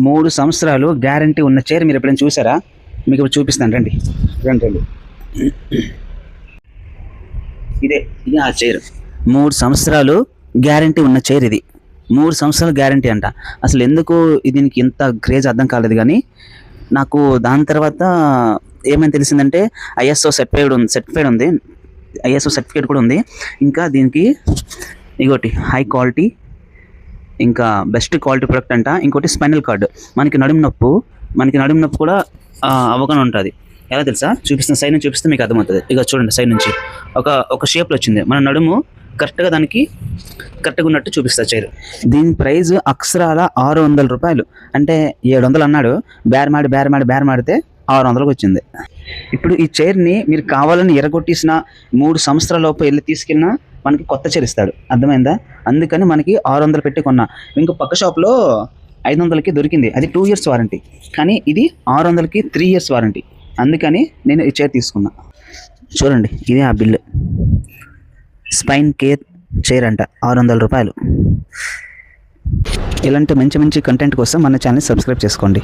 3 సంవత్సరాలు గ్యారంటీ ఉన్న చైర్ మీరు ఎప్పుడైనా చూసారా? మీకు ఇప్పుడు చూపిస్తాను, రండి రండి రండి. ఇదే ఆ చైర్. 3 సంవత్సరాలు గ్యారంటీ ఉన్న చైర్ ఇది. 3 సంవత్సరాలు గ్యారంటీ అంట. అసలు ఎందుకు దీనికి ఇంత క్రేజ్ అర్థం కాలేదు. కానీ నాకు దాని తర్వాత ఏమైనా తెలిసిందంటే ఐఎస్ఓ సర్టిఫైడ్ ఉంది, ఐఎస్ఓ సర్టిఫికేట్ కూడా ఉంది. ఇంకా దీనికి ఇంకోటి హై క్వాలిటీ, ఇంకా బెస్ట్ క్వాలిటీ ప్రొడక్ట్ అంట. ఇంకోటి స్పైనల్ కార్డ్. మనకి నడుము నొప్పి కూడా అవగాహన ఉంటుంది. ఎలా తెలుసా? చూపిస్తున్న సైడ్ నుంచి చూపిస్తే మీకు అర్థమవుతుంది. ఇక చూడండి, సైడ్ నుంచి ఒక షేప్లో వచ్చింది. మన నడుము కరెక్ట్గా దానికి కరెక్ట్గా ఉన్నట్టు చూపిస్తా చైర్. దీని ప్రైస్ అక్షరాల 600 రూపాయలు. అంటే 700 అన్నాడు, బేరమాడితే 600కి వచ్చింది. ఇప్పుడు ఈ చైర్ని మీరు కావాలని ఎరగొట్టేసిన 3 సంవత్సరాల లోపు వెళ్ళి తీసుకెళ్ళినా మనకి కొత్త చైర్ ఇస్తాడు. అర్థమైందా? అందుకని మనకి 600 పెట్టి కొన్నా. ఇంకో పక్క షాప్లో 500కి దొరికింది, అది 2 years వారంటీ. కానీ ఇది 600కి 3 years వారంటీ. అందుకని నేను ఈ చైర్ తీసుకున్నా. చూడండి, ఇదే ఆ బిల్లు. స్పైన్ కేర్ చైర్ అంట, 600 రూపాయలు. ఇలాంటి మంచి కంటెంట్ కోసం మన ఛానల్ సబ్స్క్రైబ్ చేసుకోండి.